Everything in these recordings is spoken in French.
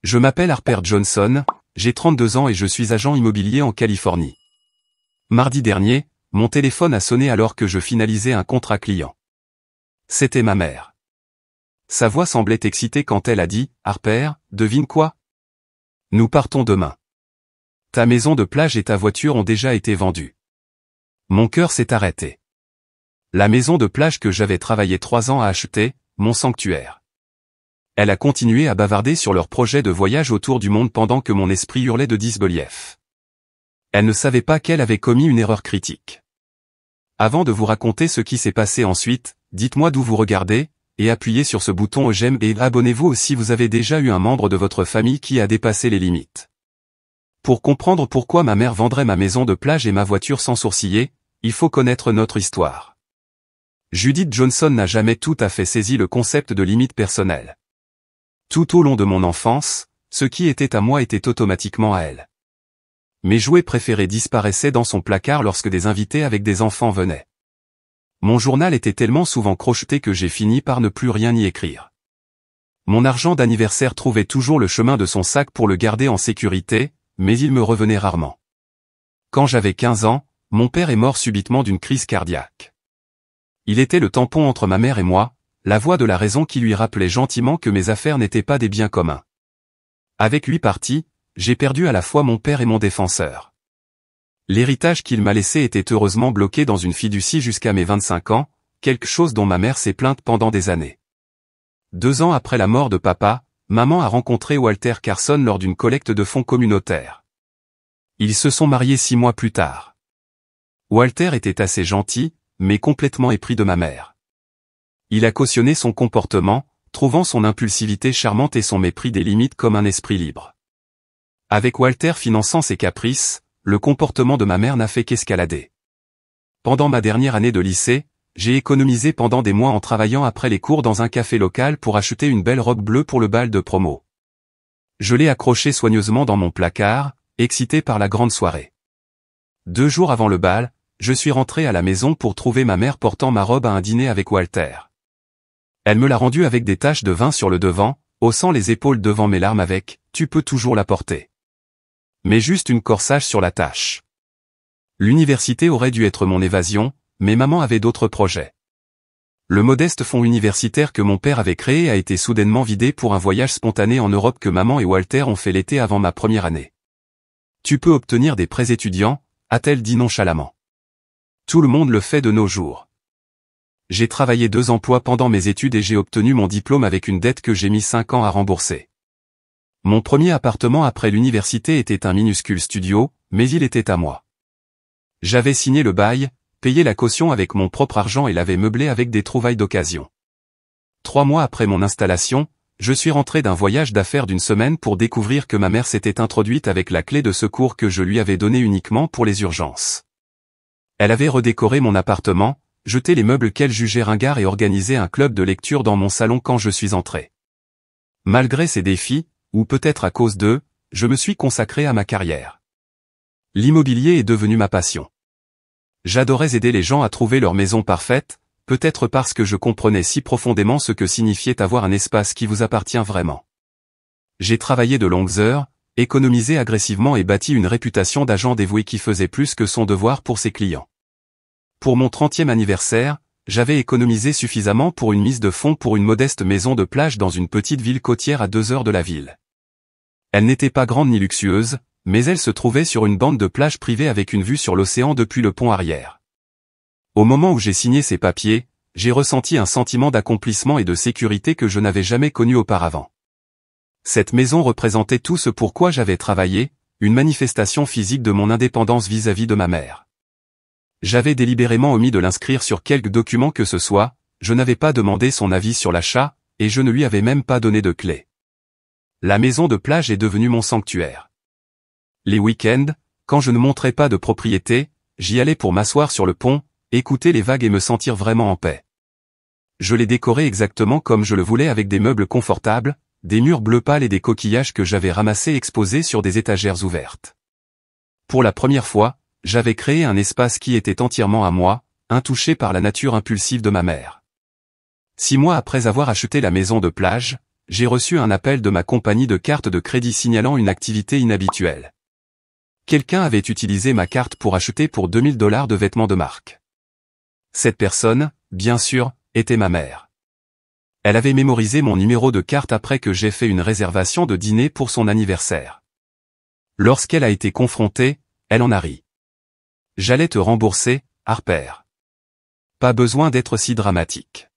Je m'appelle Harper Johnson, j'ai 32 ans et je suis agent immobilier en Californie. Mardi dernier, mon téléphone a sonné alors que je finalisais un contrat client. C'était ma mère. Sa voix semblait excitée quand elle a dit « Harper, devine quoi? Nous partons demain. Ta maison de plage et ta voiture ont déjà été vendues. » Mon cœur s'est arrêté. La maison de plage que j'avais travaillé 3 ans à acheter, mon sanctuaire. Elle a continué à bavarder sur leur projet de voyage autour du monde pendant que mon esprit hurlait de disbelief. Elle ne savait pas qu'elle avait commis une erreur critique. Avant de vous raconter ce qui s'est passé ensuite, dites-moi d'où vous regardez, et appuyez sur ce bouton j'aime et abonnez-vous si vous avez déjà eu un membre de votre famille qui a dépassé les limites. Pour comprendre pourquoi ma mère vendrait ma maison de plage et ma voiture sans sourciller, il faut connaître notre histoire. Judith Johnson n'a jamais tout à fait saisi le concept de limite personnelle. Tout au long de mon enfance, ce qui était à moi était automatiquement à elle. Mes jouets préférés disparaissaient dans son placard lorsque des invités avec des enfants venaient. Mon journal était tellement souvent crocheté que j'ai fini par ne plus rien y écrire. Mon argent d'anniversaire trouvait toujours le chemin de son sac pour le garder en sécurité, mais il me revenait rarement. Quand j'avais 15 ans, mon père est mort subitement d'une crise cardiaque. Il était le tampon entre ma mère et moi, la voix de la raison qui lui rappelait gentiment que mes affaires n'étaient pas des biens communs. Avec lui parti, j'ai perdu à la fois mon père et mon défenseur. L'héritage qu'il m'a laissé était heureusement bloqué dans une fiducie jusqu'à mes 25 ans, quelque chose dont ma mère s'est plainte pendant des années. 2 ans après la mort de papa, maman a rencontré Walter Carson lors d'une collecte de fonds communautaires. Ils se sont mariés 6 mois plus tard. Walter était assez gentil, mais complètement épris de ma mère. Il a cautionné son comportement, trouvant son impulsivité charmante et son mépris des limites comme un esprit libre. Avec Walter finançant ses caprices, le comportement de ma mère n'a fait qu'escalader. Pendant ma dernière année de lycée, j'ai économisé pendant des mois en travaillant après les cours dans un café local pour acheter une belle robe bleue pour le bal de promo. Je l'ai accrochée soigneusement dans mon placard, excité par la grande soirée. 2 jours avant le bal, je suis rentré à la maison pour trouver ma mère portant ma robe à un dîner avec Walter. Elle me l'a rendue avec des taches de vin sur le devant, haussant les épaules devant mes larmes avec « Tu peux toujours la porter ». Mais juste une corsage sur la tache. L'université aurait dû être mon évasion, mais maman avait d'autres projets. Le modeste fonds universitaire que mon père avait créé a été soudainement vidé pour un voyage spontané en Europe que maman et Walter ont fait l'été avant ma première année. « Tu peux obtenir des prêts étudiants », a-t-elle dit nonchalamment. Tout le monde le fait de nos jours. J'ai travaillé 2 emplois pendant mes études et j'ai obtenu mon diplôme avec une dette que j'ai mis 5 ans à rembourser. Mon premier appartement après l'université était un minuscule studio, mais il était à moi. J'avais signé le bail, payé la caution avec mon propre argent et l'avais meublé avec des trouvailles d'occasion. 3 mois après mon installation, je suis rentré d'un voyage d'affaires d'1 semaine pour découvrir que ma mère s'était introduite avec la clé de secours que je lui avais donnée uniquement pour les urgences. Elle avait redécoré mon appartement, jeté les meubles qu'elle jugeait ringards et organisé un club de lecture dans mon salon quand je suis entré. Malgré ces défis, ou peut-être à cause d'eux, je me suis consacré à ma carrière. L'immobilier est devenu ma passion. J'adorais aider les gens à trouver leur maison parfaite, peut-être parce que je comprenais si profondément ce que signifiait avoir un espace qui vous appartient vraiment. J'ai travaillé de longues heures, économisé agressivement et bâti une réputation d'agent dévoué qui faisait plus que son devoir pour ses clients. Pour mon 30e anniversaire, j'avais économisé suffisamment pour une mise de fonds pour une modeste maison de plage dans une petite ville côtière à 2 heures de la ville. Elle n'était pas grande ni luxueuse, mais elle se trouvait sur une bande de plage privée avec une vue sur l'océan depuis le pont arrière. Au moment où j'ai signé ces papiers, j'ai ressenti un sentiment d'accomplissement et de sécurité que je n'avais jamais connu auparavant. Cette maison représentait tout ce pour quoi j'avais travaillé, une manifestation physique de mon indépendance vis-à-vis de ma mère. J'avais délibérément omis de l'inscrire sur quelque document que ce soit, je n'avais pas demandé son avis sur l'achat, et je ne lui avais même pas donné de clé. La maison de plage est devenue mon sanctuaire. Les week-ends, quand je ne montrais pas de propriété, j'y allais pour m'asseoir sur le pont, écouter les vagues et me sentir vraiment en paix. Je l'ai décorée exactement comme je le voulais avec des meubles confortables, des murs bleu pâle et des coquillages que j'avais ramassés exposés sur des étagères ouvertes. Pour la première fois, j'avais créé un espace qui était entièrement à moi, intouché par la nature impulsive de ma mère. 6 mois après avoir acheté la maison de plage, j'ai reçu un appel de ma compagnie de carte de crédit signalant une activité inhabituelle. Quelqu'un avait utilisé ma carte pour acheter pour $2000 de vêtements de marque. Cette personne, bien sûr, était ma mère. Elle avait mémorisé mon numéro de carte après que j'ai fait une réservation de dîner pour son anniversaire. Lorsqu'elle a été confrontée, elle en a ri. J'allais te rembourser, Harper. Pas besoin d'être si dramatique.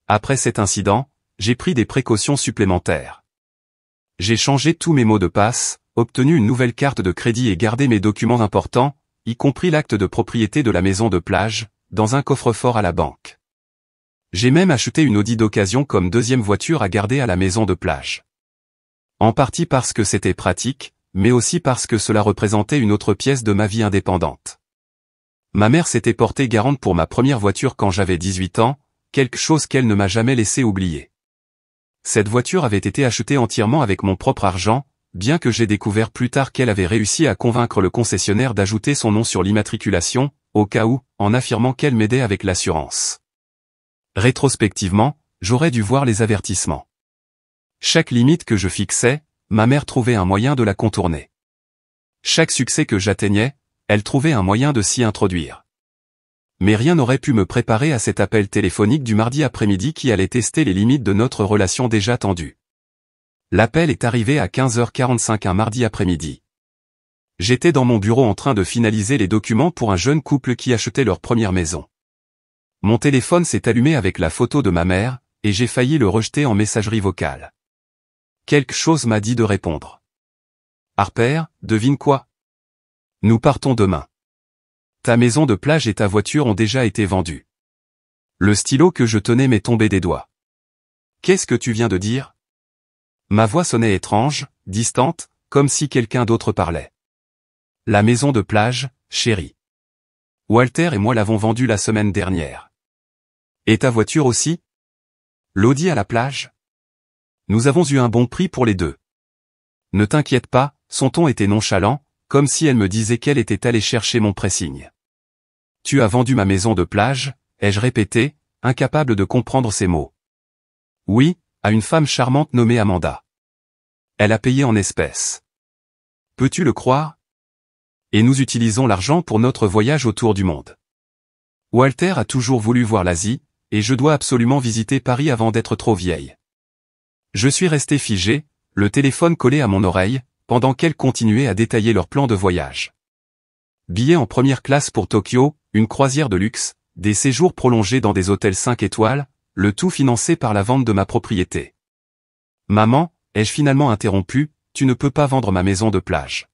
Après cet incident, j'ai pris des précautions supplémentaires. J'ai changé tous mes mots de passe, obtenu une nouvelle carte de crédit et gardé mes documents importants, y compris l'acte de propriété de la maison de plage, dans un coffre-fort à la banque. J'ai même acheté une Audi d'occasion comme deuxième voiture à garder à la maison de plage. En partie parce que c'était pratique, mais aussi parce que cela représentait une autre pièce de ma vie indépendante. Ma mère s'était portée garante pour ma première voiture quand j'avais 18 ans, quelque chose qu'elle ne m'a jamais laissé oublier. Cette voiture avait été achetée entièrement avec mon propre argent, bien que j'ai découvert plus tard qu'elle avait réussi à convaincre le concessionnaire d'ajouter son nom sur l'immatriculation, au cas où, en affirmant qu'elle m'aidait avec l'assurance. Rétrospectivement, j'aurais dû voir les avertissements. Chaque limite que je fixais, ma mère trouvait un moyen de la contourner. Chaque succès que j'atteignais, elle trouvait un moyen de s'y introduire. Mais rien n'aurait pu me préparer à cet appel téléphonique du mardi après-midi qui allait tester les limites de notre relation déjà tendue. L'appel est arrivé à 15h45 un mardi après-midi. J'étais dans mon bureau en train de finaliser les documents pour un jeune couple qui achetait leur première maison. Mon téléphone s'est allumé avec la photo de ma mère, et j'ai failli le rejeter en messagerie vocale. Quelque chose m'a dit de répondre. Harper, devine quoi? Nous partons demain. Ta maison de plage et ta voiture ont déjà été vendues. Le stylo que je tenais m'est tombé des doigts. Qu'est-ce que tu viens de dire? Ma voix sonnait étrange, distante, comme si quelqu'un d'autre parlait. La maison de plage, chérie. Walter et moi l'avons vendue la semaine dernière. Et ta voiture aussi? L'Audi à la plage? Nous avons eu un bon prix pour les deux. Ne t'inquiète pas, son ton était nonchalant, comme si elle me disait qu'elle était allée chercher mon pressing. Tu as vendu ma maison de plage, ai-je répété, incapable de comprendre ses mots. Oui, à une femme charmante nommée Amanda. Elle a payé en espèces. Peux-tu le croire? Et nous utilisons l'argent pour notre voyage autour du monde. Walter a toujours voulu voir l'Asie, et je dois absolument visiter Paris avant d'être trop vieille. Je suis resté figé, le téléphone collé à mon oreille, pendant qu'elle continuait à détailler leur plan de voyage. Billets en première classe pour Tokyo, une croisière de luxe, des séjours prolongés dans des hôtels 5 étoiles, le tout financé par la vente de ma propriété. Maman, ai-je finalement interrompu, tu ne peux pas vendre ma maison de plage.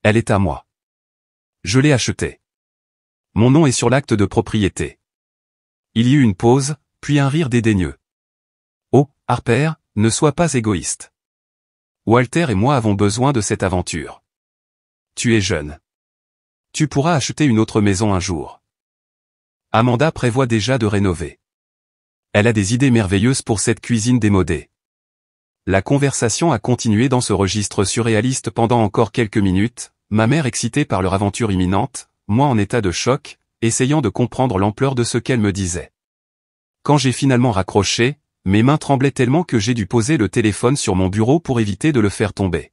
Elle est à moi. Je l'ai achetée. Mon nom est sur l'acte de propriété. Il y eut une pause, puis un rire dédaigneux. Oh, Harper, ne sois pas égoïste. Walter et moi avons besoin de cette aventure. Tu es jeune. Tu pourras acheter une autre maison un jour. Amanda prévoit déjà de rénover. Elle a des idées merveilleuses pour cette cuisine démodée. La conversation a continué dans ce registre surréaliste pendant encore quelques minutes, ma mère excitée par leur aventure imminente, moi en état de choc, essayant de comprendre l'ampleur de ce qu'elle me disait. Quand j'ai finalement raccroché, mes mains tremblaient tellement que j'ai dû poser le téléphone sur mon bureau pour éviter de le faire tomber.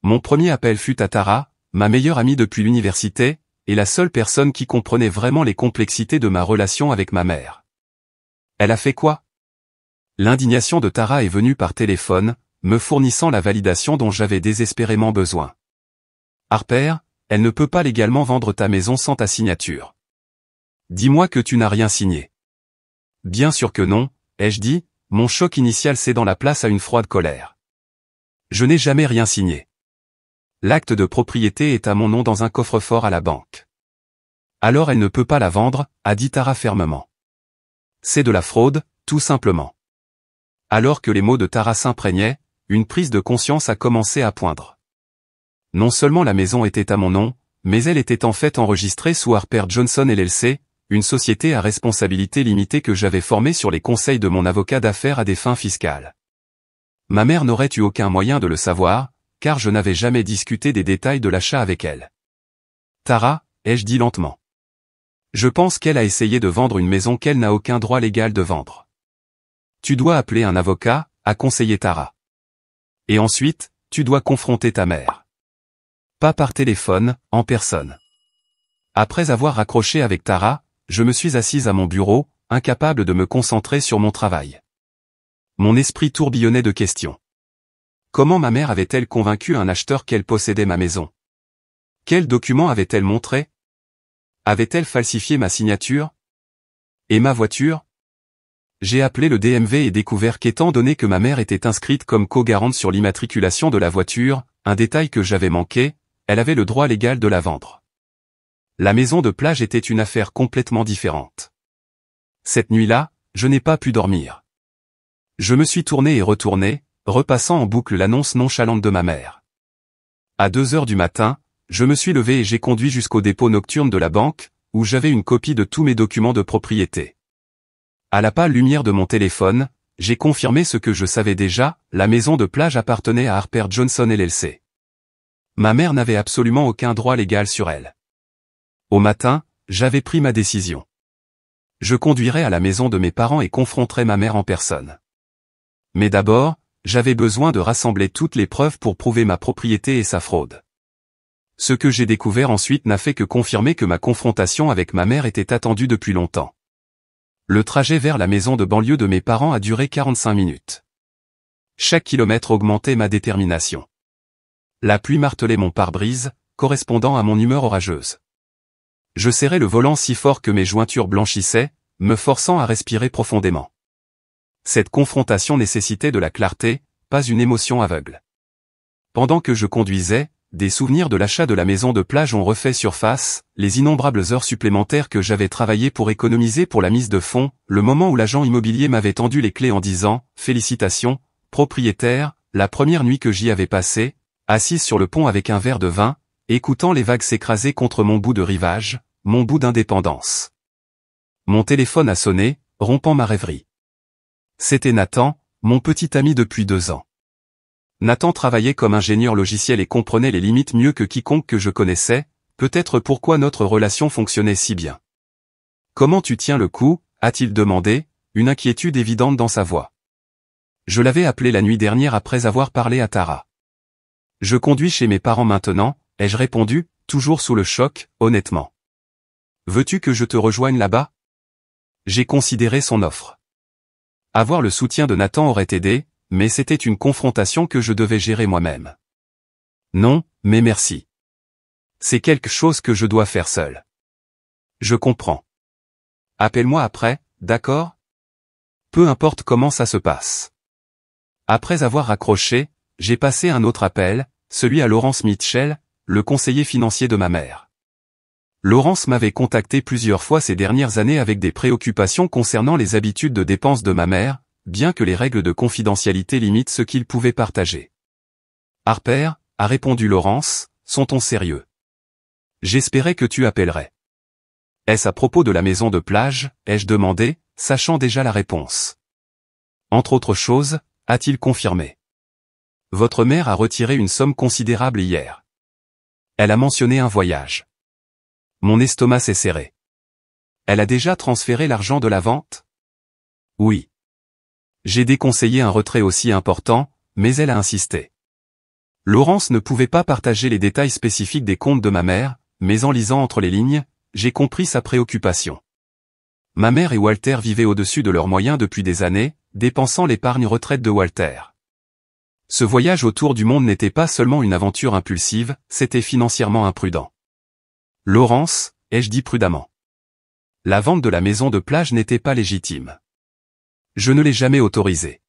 Mon premier appel fut à Tara, ma meilleure amie depuis l'université, et la seule personne qui comprenait vraiment les complexités de ma relation avec ma mère. Elle a fait quoi? L'indignation de Tara est venue par téléphone, me fournissant la validation dont j'avais désespérément besoin. Harper, elle ne peut pas légalement vendre ta maison sans ta signature. Dis-moi que tu n'as rien signé. Bien sûr que non, ai-je dit, mon choc initial cédant la place à une froide colère. Je n'ai jamais rien signé. L'acte de propriété est à mon nom dans un coffre-fort à la banque. Alors elle ne peut pas la vendre, a dit Tara fermement. C'est de la fraude, tout simplement. Alors que les mots de Tara s'imprégnaient, une prise de conscience a commencé à poindre. Non seulement la maison était à mon nom, mais elle était en fait enregistrée sous Harper Johnson LLC, une société à responsabilité limitée que j'avais formée sur les conseils de mon avocat d'affaires à des fins fiscales. Ma mère n'aurait eu aucun moyen de le savoir, car je n'avais jamais discuté des détails de l'achat avec elle. Tara, ai-je dit lentement. Je pense qu'elle a essayé de vendre une maison qu'elle n'a aucun droit légal de vendre. Tu dois appeler un avocat, a conseillé Tara. Et ensuite, tu dois confronter ta mère. Pas par téléphone, en personne. Après avoir raccroché avec Tara, je me suis assise à mon bureau, incapable de me concentrer sur mon travail. Mon esprit tourbillonnait de questions. Comment ma mère avait-elle convaincu un acheteur qu'elle possédait ma maison? Quels documents avait-elle montré? Avait-elle falsifié ma signature? Et ma voiture? J'ai appelé le DMV et découvert qu'étant donné que ma mère était inscrite comme co-garante sur l'immatriculation de la voiture, un détail que j'avais manqué, elle avait le droit légal de la vendre. La maison de plage était une affaire complètement différente. Cette nuit-là, je n'ai pas pu dormir. Je me suis tourné et retourné, repassant en boucle l'annonce nonchalante de ma mère. À 2 heures du matin, je me suis levé et j'ai conduit jusqu'au dépôt nocturne de la banque, où j'avais une copie de tous mes documents de propriété. À la pâle lumière de mon téléphone, j'ai confirmé ce que je savais déjà, la maison de plage appartenait à Harper Johnson LLC. Ma mère n'avait absolument aucun droit légal sur elle. Au matin, j'avais pris ma décision. Je conduirais à la maison de mes parents et confronterais ma mère en personne. Mais d'abord, j'avais besoin de rassembler toutes les preuves pour prouver ma propriété et sa fraude. Ce que j'ai découvert ensuite n'a fait que confirmer que ma confrontation avec ma mère était attendue depuis longtemps. Le trajet vers la maison de banlieue de mes parents a duré 45 minutes. Chaque kilomètre augmentait ma détermination. La pluie martelait mon pare-brise, correspondant à mon humeur orageuse. Je serrais le volant si fort que mes jointures blanchissaient, me forçant à respirer profondément. Cette confrontation nécessitait de la clarté, pas une émotion aveugle. Pendant que je conduisais, des souvenirs de l'achat de la maison de plage ont refait surface, les innombrables heures supplémentaires que j'avais travaillées pour économiser pour la mise de fonds, le moment où l'agent immobilier m'avait tendu les clés en disant « Félicitations, propriétaire », la première nuit que j'y avais passée, assise sur le pont avec un verre de vin, écoutant les vagues s'écraser contre mon bout de rivage, mon bout d'indépendance. Mon téléphone a sonné, rompant ma rêverie. C'était Nathan, mon petit ami depuis 2 ans. Nathan travaillait comme ingénieur logiciel et comprenait les limites mieux que quiconque que je connaissais, peut-être pourquoi notre relation fonctionnait si bien. « Comment tu tiens le coup ?» a-t-il demandé, une inquiétude évidente dans sa voix. Je l'avais appelé la nuit dernière après avoir parlé à Tara. « Je conduis chez mes parents maintenant », ai-je répondu, toujours sous le choc, honnêtement. « Veux-tu que je te rejoigne là-bas ?» J'ai considéré son offre. Avoir le soutien de Nathan aurait aidé, mais c'était une confrontation que je devais gérer moi-même. Non, mais merci. C'est quelque chose que je dois faire seul. Je comprends. Appelle-moi après, d'accord? Peu importe comment ça se passe. Après avoir raccroché, j'ai passé un autre appel, celui à Laurence Mitchell, le conseiller financier de ma mère. Laurence m'avait contacté plusieurs fois ces dernières années avec des préoccupations concernant les habitudes de dépenses de ma mère, bien que les règles de confidentialité limitent ce qu'il pouvait partager. « Harper, » a répondu Laurence, « sont-on sérieux? J'espérais que tu appellerais. »« Est-ce à propos de la maison de plage ?» ai-je demandé, sachant déjà la réponse. Entre autres choses, a-t-il confirmé. « Votre mère a retiré une somme considérable hier. Elle a mentionné un voyage. » Mon estomac s'est serré. Elle a déjà transféré l'argent de la vente? Oui. J'ai déconseillé un retrait aussi important, mais elle a insisté. Laurence ne pouvait pas partager les détails spécifiques des comptes de ma mère, mais en lisant entre les lignes, j'ai compris sa préoccupation. Ma mère et Walter vivaient au-dessus de leurs moyens depuis des années, dépensant l'épargne retraite de Walter. Ce voyage autour du monde n'était pas seulement une aventure impulsive, c'était financièrement imprudent. Laurence, ai-je dit prudemment. La vente de la maison de plage n'était pas légitime. Je ne l'ai jamais autorisée.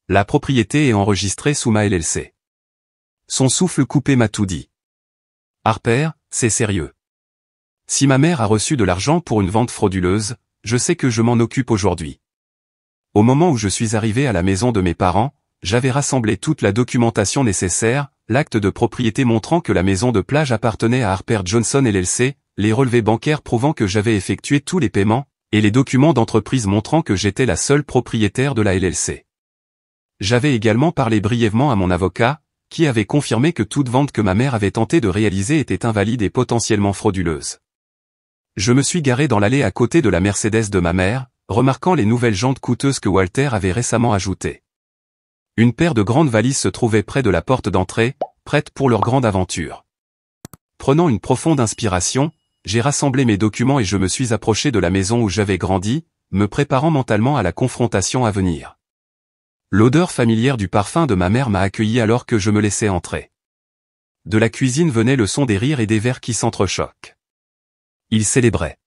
La propriété est enregistrée sous ma LLC. Son souffle coupé m'a tout dit. Harper, c'est sérieux. Si ma mère a reçu de l'argent pour une vente frauduleuse, je sais que je m'en occupe aujourd'hui. Au moment où je suis arrivé à la maison de mes parents, j'avais rassemblé toute la documentation nécessaire, l'acte de propriété montrant que la maison de plage appartenait à Harper Johnson LLC, les relevés bancaires prouvant que j'avais effectué tous les paiements, et les documents d'entreprise montrant que j'étais la seule propriétaire de la LLC. J'avais également parlé brièvement à mon avocat, qui avait confirmé que toute vente que ma mère avait tenté de réaliser était invalide et potentiellement frauduleuse. Je me suis garé dans l'allée à côté de la Mercedes de ma mère, remarquant les nouvelles jantes coûteuses que Walter avait récemment ajoutées. Une paire de grandes valises se trouvait près de la porte d'entrée, prêtes pour leur grande aventure. Prenant une profonde inspiration, j'ai rassemblé mes documents et je me suis approché de la maison où j'avais grandi, me préparant mentalement à la confrontation à venir. L'odeur familière du parfum de ma mère m'a accueilli alors que je me laissais entrer. De la cuisine venait le son des rires et des verres qui s'entrechoquent. Ils célébraient.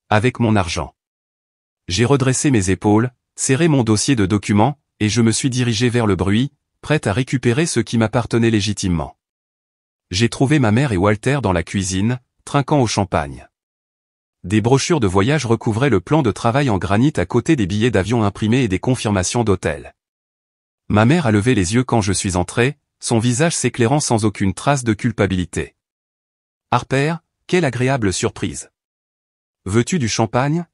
Avec mon argent. J'ai redressé mes épaules, serré mon dossier de documents, et je me suis dirigé vers le bruit, prêt à récupérer ce qui m'appartenait légitimement. J'ai trouvé ma mère et Walter dans la cuisine, trinquant au champagne. Des brochures de voyage recouvraient le plan de travail en granit à côté des billets d'avion imprimés et des confirmations d'hôtel. Ma mère a levé les yeux quand je suis entré, son visage s'éclairant sans aucune trace de culpabilité. « Harper, quelle agréable surprise. Veux-tu du champagne ?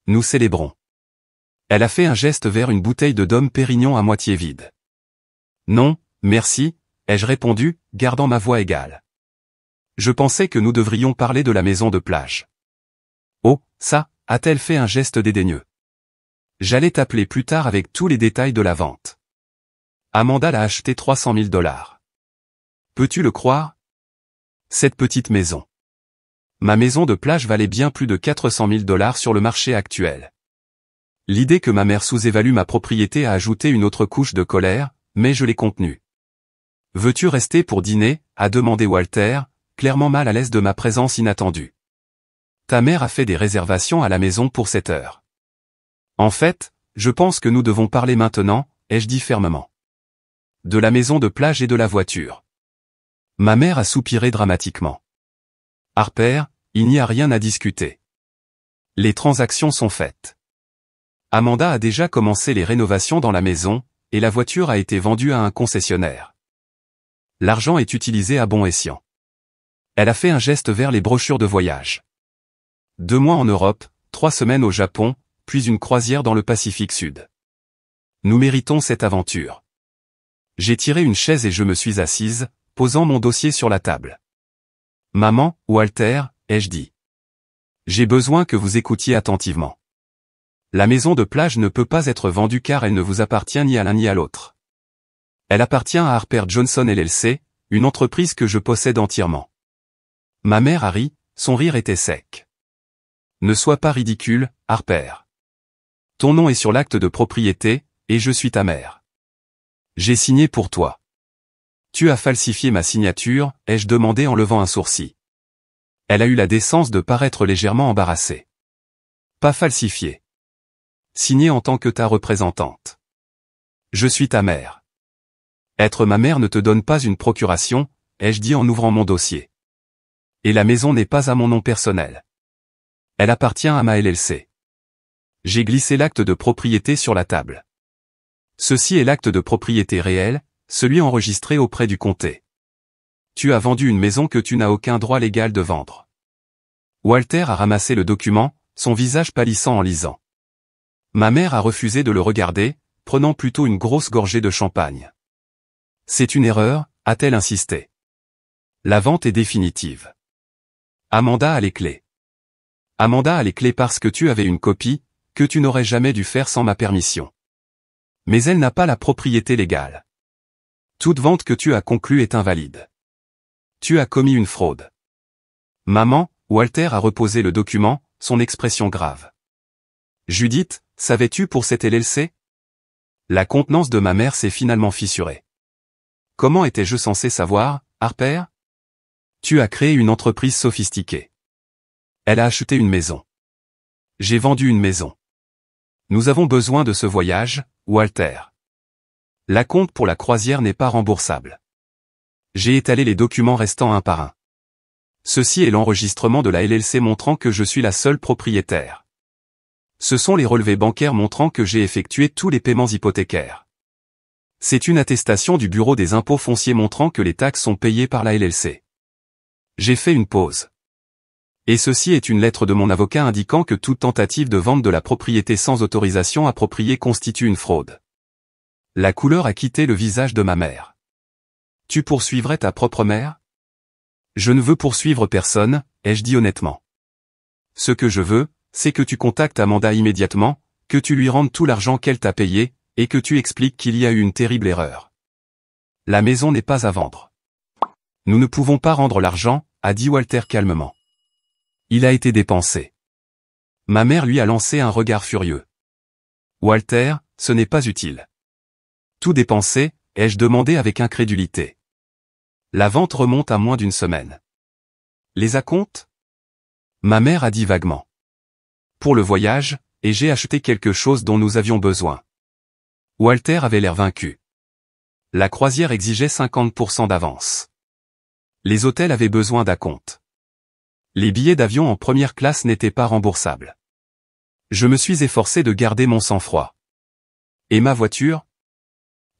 Nous célébrons. » Elle a fait un geste vers une bouteille de Dom Pérignon à moitié vide. « Non, merci », ai-je répondu, gardant ma voix égale. Je pensais que nous devrions parler de la maison de plage. Oh, ça, a-t-elle fait un geste dédaigneux. J'allais t'appeler plus tard avec tous les détails de la vente. Amanda l'a acheté 300 000 $. Peux-tu le croire? Cette petite maison. Ma maison de plage valait bien plus de 400 000 $ sur le marché actuel. L'idée que ma mère sous-évalue ma propriété a ajouté une autre couche de colère, mais je l'ai contenue. Veux-tu rester pour dîner? A demandé Walter, clairement mal à l'aise de ma présence inattendue. Ta mère a fait des réservations à la maison pour cette heure. En fait, je pense que nous devons parler maintenant, ai-je dit fermement. De la maison de plage et de la voiture. Ma mère a soupiré dramatiquement. Harper, il n'y a rien à discuter. Les transactions sont faites. Amanda a déjà commencé les rénovations dans la maison, et la voiture a été vendue à un concessionnaire. L'argent est utilisé à bon escient. Elle a fait un geste vers les brochures de voyage. 2 mois en Europe, 3 semaines au Japon, puis une croisière dans le Pacifique Sud. Nous méritons cette aventure. J'ai tiré une chaise et je me suis assise, posant mon dossier sur la table. Maman, Walter, ai-je dit. J'ai besoin que vous écoutiez attentivement. La maison de plage ne peut pas être vendue car elle ne vous appartient ni à l'un ni à l'autre. Elle appartient à Harper Johnson LLC, une entreprise que je possède entièrement. Ma mère a ri, son rire était sec. Ne sois pas ridicule, Harper. Ton nom est sur l'acte de propriété, et je suis ta mère. J'ai signé pour toi. Tu as falsifié ma signature, ai-je demandé en levant un sourcil. Elle a eu la décence de paraître légèrement embarrassée. Pas falsifié. Signé en tant que ta représentante. Je suis ta mère. Être ma mère ne te donne pas une procuration, ai-je dit en ouvrant mon dossier. Et la maison n'est pas à mon nom personnel. Elle appartient à ma LLC. J'ai glissé l'acte de propriété sur la table. Ceci est l'acte de propriété réel, celui enregistré auprès du comté. Tu as vendu une maison que tu n'as aucun droit légal de vendre. Walter a ramassé le document, son visage pâlissant en lisant. Ma mère a refusé de le regarder, prenant plutôt une grosse gorgée de champagne. C'est une erreur, a-t-elle insisté. La vente est définitive. Amanda a les clés. Amanda a les clés parce que tu avais une copie, que tu n'aurais jamais dû faire sans ma permission. Mais elle n'a pas la propriété légale. Toute vente que tu as conclue est invalide. Tu as commis une fraude. Maman, Walter a reposé le document, son expression grave. Judith, savais-tu pour cette LLC? La contenance de ma mère s'est finalement fissurée. Comment étais-je censé savoir, Harper? Tu as créé une entreprise sophistiquée. Elle a acheté une maison. J'ai vendu une maison. Nous avons besoin de ce voyage, Walter. L'acompte pour la croisière n'est pas remboursable. J'ai étalé les documents restants un par un. Ceci est l'enregistrement de la LLC montrant que je suis la seule propriétaire. Ce sont les relevés bancaires montrant que j'ai effectué tous les paiements hypothécaires. C'est une attestation du Bureau des impôts fonciers montrant que les taxes sont payées par la LLC. J'ai fait une pause. Et ceci est une lettre de mon avocat indiquant que toute tentative de vente de la propriété sans autorisation appropriée constitue une fraude. La couleur a quitté le visage de ma mère. Tu poursuivrais ta propre mère? Je ne veux poursuivre personne, ai-je dit honnêtement. Ce que je veux, c'est que tu contactes Amanda immédiatement, que tu lui rendes tout l'argent qu'elle t'a payé, et que tu expliques qu'il y a eu une terrible erreur. La maison n'est pas à vendre. Nous ne pouvons pas rendre l'argent, a dit Walter calmement. Il a été dépensé. Ma mère lui a lancé un regard furieux. Walter, ce n'est pas utile. Tout dépensé, ai-je demandé avec incrédulité. La vente remonte à moins d'une semaine. Les acomptes? Ma mère a dit vaguement. Pour le voyage, et j'ai acheté quelque chose dont nous avions besoin. Walter avait l'air vaincu. La croisière exigeait 50% d'avance. Les hôtels avaient besoin d'acompte. Les billets d'avion en première classe n'étaient pas remboursables. Je me suis efforcé de garder mon sang-froid. Et ma voiture?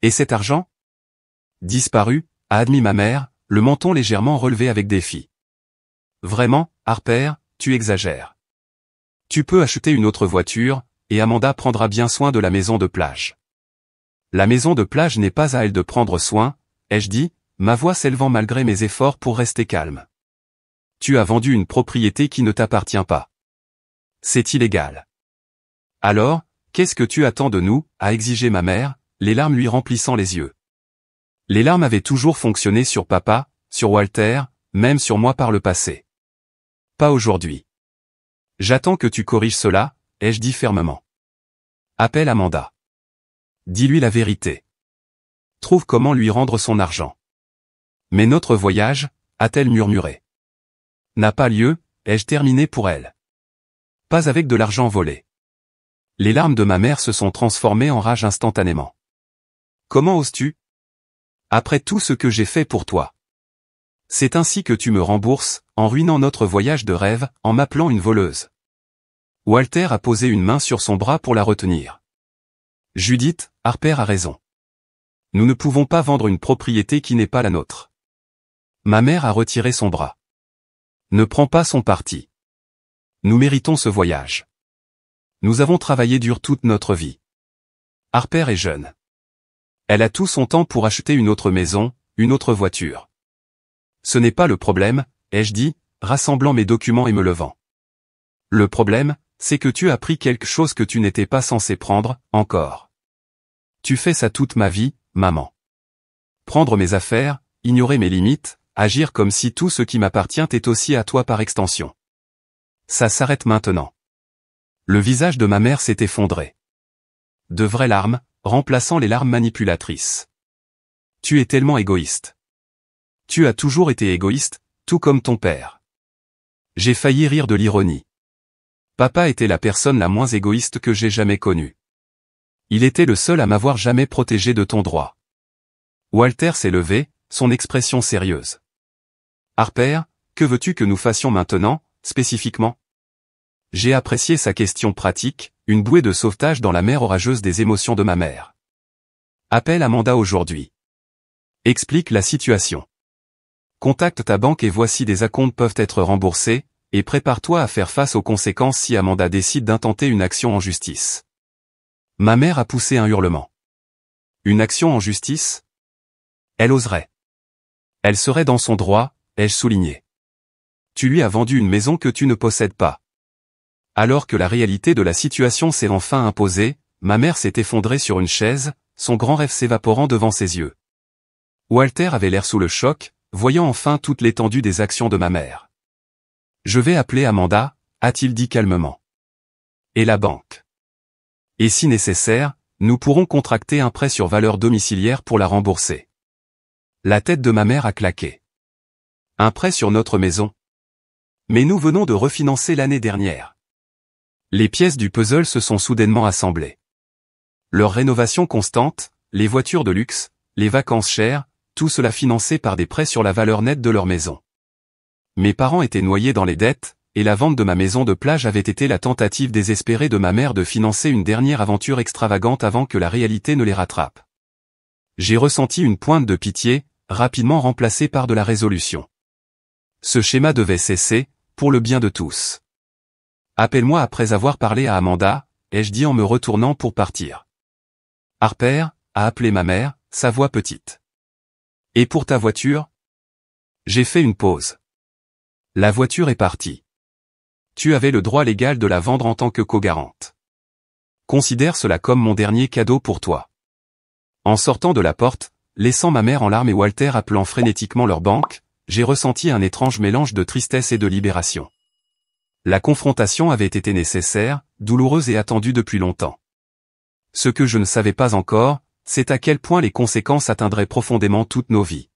Et cet argent? Disparu, a admis ma mère, le menton légèrement relevé avec défi. Vraiment, Harper, tu exagères. Tu peux acheter une autre voiture, et Amanda prendra bien soin de la maison de plage. La maison de plage n'est pas à elle de prendre soin, ai-je dit, ma voix s'élevant malgré mes efforts pour rester calme. Tu as vendu une propriété qui ne t'appartient pas. C'est illégal. Alors, qu'est-ce que tu attends de nous, a exigé ma mère, les larmes lui remplissant les yeux. Les larmes avaient toujours fonctionné sur papa, sur Walter, même sur moi par le passé. Pas aujourd'hui. J'attends que tu corriges cela, ai-je dit fermement. Appelle Amanda. Dis-lui la vérité. Trouve comment lui rendre son argent. Mais notre voyage, a-t-elle murmuré, n'a pas lieu, ai-je terminé pour elle. Pas avec de l'argent volé. Les larmes de ma mère se sont transformées en rage instantanément. Comment oses-tu? Après tout ce que j'ai fait pour toi. C'est ainsi que tu me rembourses, en ruinant notre voyage de rêve, en m'appelant une voleuse. Walter a posé une main sur son bras pour la retenir. Judith, Harper a raison. Nous ne pouvons pas vendre une propriété qui n'est pas la nôtre. Ma mère a retiré son bras. Ne prends pas son parti. Nous méritons ce voyage. Nous avons travaillé dur toute notre vie. Harper est jeune. Elle a tout son temps pour acheter une autre maison, une autre voiture. Ce n'est pas le problème, ai-je dit, rassemblant mes documents et me levant. Le problème, c'est que tu as pris quelque chose que tu n'étais pas censé prendre, encore. Tu fais ça toute ma vie, maman. Prendre mes affaires, ignorer mes limites, agir comme si tout ce qui m'appartient est aussi à toi par extension. Ça s'arrête maintenant. Le visage de ma mère s'est effondré. De vraies larmes, remplaçant les larmes manipulatrices. Tu es tellement égoïste. Tu as toujours été égoïste, tout comme ton père. J'ai failli rire de l'ironie. Papa était la personne la moins égoïste que j'ai jamais connue. Il était le seul à m'avoir jamais protégé de ton droit. Walter s'est levé, son expression sérieuse. Harper, que veux-tu que nous fassions maintenant, spécifiquement? J'ai apprécié sa question pratique, une bouée de sauvetage dans la mer orageuse des émotions de ma mère. Appelle Amanda aujourd'hui. Explique la situation. Contacte ta banque et voici des acomptes peuvent être remboursés, et prépare-toi à faire face aux conséquences si Amanda décide d'intenter une action en justice. Ma mère a poussé un hurlement. Une action en justice? Elle oserait. Elle serait dans son droit, ai-je souligné. Tu lui as vendu une maison que tu ne possèdes pas. Alors que la réalité de la situation s'est enfin imposée, ma mère s'est effondrée sur une chaise, son grand rêve s'évaporant devant ses yeux. Walter avait l'air sous le choc, voyant enfin toute l'étendue des actions de ma mère. Je vais appeler Amanda, a-t-il dit calmement. Et la banque. Et si nécessaire, nous pourrons contracter un prêt sur valeur domiciliaire pour la rembourser. La tête de ma mère a claqué. Un prêt sur notre maison. Mais nous venons de refinancer l'année dernière. Les pièces du puzzle se sont soudainement assemblées. Leur rénovation constante, les voitures de luxe, les vacances chères, tout cela financé par des prêts sur la valeur nette de leur maison. Mes parents étaient noyés dans les dettes, et la vente de ma maison de plage avait été la tentative désespérée de ma mère de financer une dernière aventure extravagante avant que la réalité ne les rattrape. J'ai ressenti une pointe de pitié, rapidement remplacée par de la résolution. Ce schéma devait cesser, pour le bien de tous. Appelle-moi après avoir parlé à Amanda, ai-je dit en me retournant pour partir. Harper, a appelé ma mère, sa voix petite. Et pour ta voiture? J'ai fait une pause. La voiture est partie. Tu avais le droit légal de la vendre en tant que co-garante. Considère cela comme mon dernier cadeau pour toi. En sortant de la porte, laissant ma mère en larmes et Walter appelant frénétiquement leur banque, j'ai ressenti un étrange mélange de tristesse et de libération. La confrontation avait été nécessaire, douloureuse et attendue depuis longtemps. Ce que je ne savais pas encore, c'est à quel point les conséquences atteindraient profondément toutes nos vies.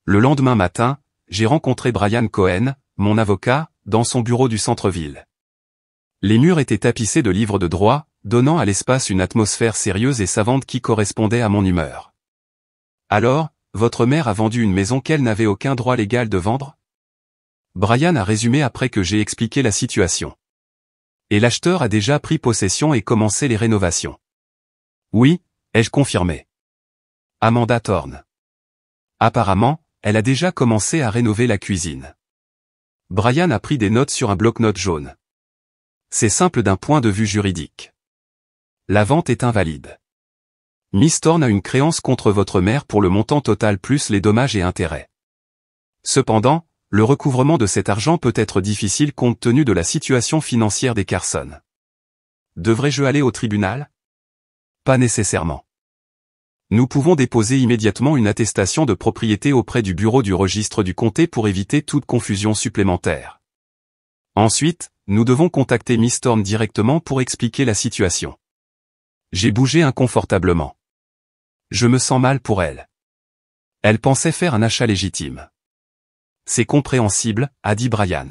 Le lendemain matin, j'ai rencontré Brian Cohen, mon avocat, dans son bureau du centre-ville. Les murs étaient tapissés de livres de droit, donnant à l'espace une atmosphère sérieuse et savante qui correspondait à mon humeur. Alors, votre mère a vendu une maison qu'elle n'avait aucun droit légal de vendre ? Brian a résumé après que j'ai expliqué la situation. Et l'acheteur a déjà pris possession et commencé les rénovations. Oui, ai-je confirmé. Amanda Thorne. Apparemment, elle a déjà commencé à rénover la cuisine. Brian a pris des notes sur un bloc-notes jaune. C'est simple d'un point de vue juridique. La vente est invalide. Miss Thorne a une créance contre votre mère pour le montant total plus les dommages et intérêts. Cependant, le recouvrement de cet argent peut être difficile compte tenu de la situation financière des Carson. Devrais-je aller au tribunal ? Pas nécessairement. Nous pouvons déposer immédiatement une attestation de propriété auprès du bureau du registre du comté pour éviter toute confusion supplémentaire. Ensuite, nous devons contacter Miss Thorne directement pour expliquer la situation. J'ai bougé inconfortablement. Je me sens mal pour elle. Elle pensait faire un achat légitime. C'est compréhensible, a dit Brian.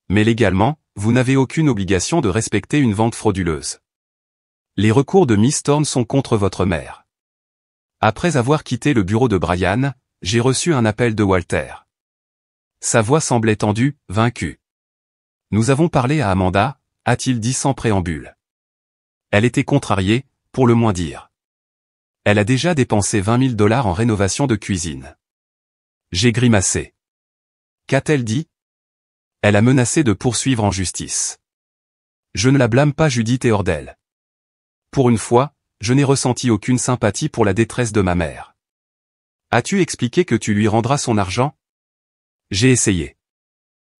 Mais légalement, vous n'avez aucune obligation de respecter une vente frauduleuse. Les recours de Miss Thorne sont contre votre mère. Après avoir quitté le bureau de Brian, j'ai reçu un appel de Walter. Sa voix semblait tendue, vaincue. Nous avons parlé à Amanda, a-t-il dit sans préambule. Elle était contrariée, pour le moins dire. Elle a déjà dépensé $20 000 en rénovation de cuisine. J'ai grimacé. Qu'a-t-elle dit ? Elle a menacé de poursuivre en justice. Je ne la blâme pas, Judith est hors d'elle. Pour une fois, je n'ai ressenti aucune sympathie pour la détresse de ma mère. As-tu expliqué que tu lui rendras son argent ? J'ai essayé.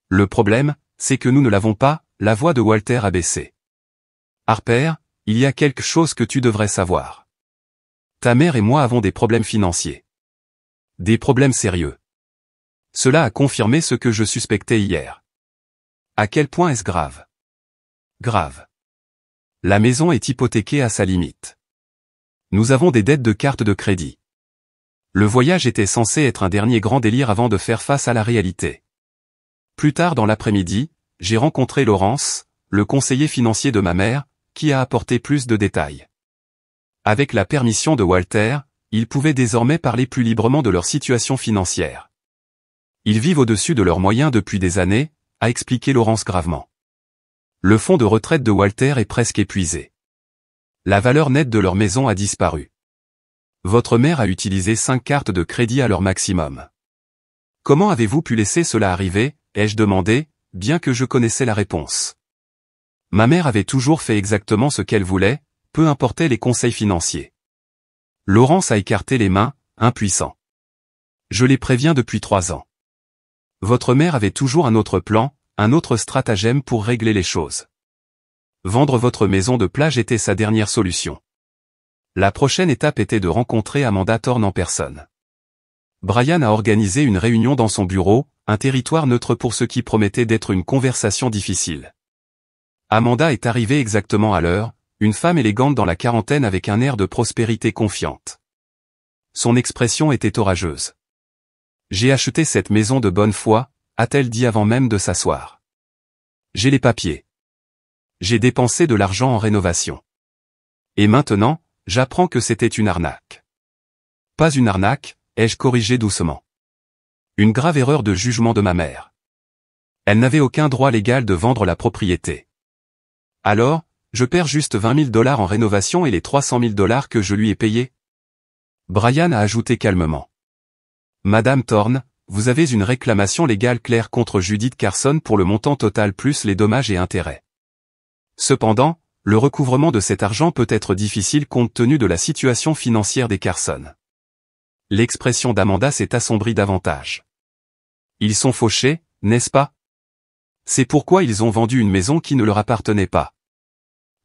Le problème, c'est que nous ne l'avons pas, la voix de Walter a baissé. Harper, il y a quelque chose que tu devrais savoir. Ta mère et moi avons des problèmes financiers. Des problèmes sérieux. Cela a confirmé ce que je suspectais hier. À quel point est-ce grave ? Grave. La maison est hypothéquée à sa limite. Nous avons des dettes de carte de crédit. Le voyage était censé être un dernier grand délire avant de faire face à la réalité. Plus tard dans l'après-midi, j'ai rencontré Laurence, le conseiller financier de ma mère, qui a apporté plus de détails. Avec la permission de Walter, ils pouvaient désormais parler plus librement de leur situation financière. Ils vivent au-dessus de leurs moyens depuis des années, a expliqué Laurence gravement. Le fonds de retraite de Walter est presque épuisé. La valeur nette de leur maison a disparu. Votre mère a utilisé 5 cartes de crédit à leur maximum. Comment avez-vous pu laisser cela arriver, ai-je demandé, bien que je connaissais la réponse. Ma mère avait toujours fait exactement ce qu'elle voulait, peu importaient les conseils financiers. Laurence a écarté les mains, impuissant. Je les préviens depuis 3 ans. Votre mère avait toujours un autre plan, un autre stratagème pour régler les choses. Vendre votre maison de plage était sa dernière solution. La prochaine étape était de rencontrer Amanda Thorne en personne. Brian a organisé une réunion dans son bureau, un territoire neutre pour ce qui promettait d'être une conversation difficile. Amanda est arrivée exactement à l'heure, une femme élégante dans la quarantaine avec un air de prospérité confiante. Son expression était orageuse. J'ai acheté cette maison de bonne foi, a-t-elle dit avant même de s'asseoir. J'ai les papiers. J'ai dépensé de l'argent en rénovation. Et maintenant, j'apprends que c'était une arnaque. Pas une arnaque, ai-je corrigé doucement. Une grave erreur de jugement de ma mère. Elle n'avait aucun droit légal de vendre la propriété. Alors, je perds juste $20 000 en rénovation et les $300 000 que je lui ai payés ? Brian a ajouté calmement. Madame Thorne, vous avez une réclamation légale claire contre Judith Carson pour le montant total plus les dommages et intérêts. Cependant, le recouvrement de cet argent peut être difficile compte tenu de la situation financière des Carson. L'expression d'Amanda s'est assombrie davantage. Ils sont fauchés, n'est-ce pas ? C'est pourquoi ils ont vendu une maison qui ne leur appartenait pas.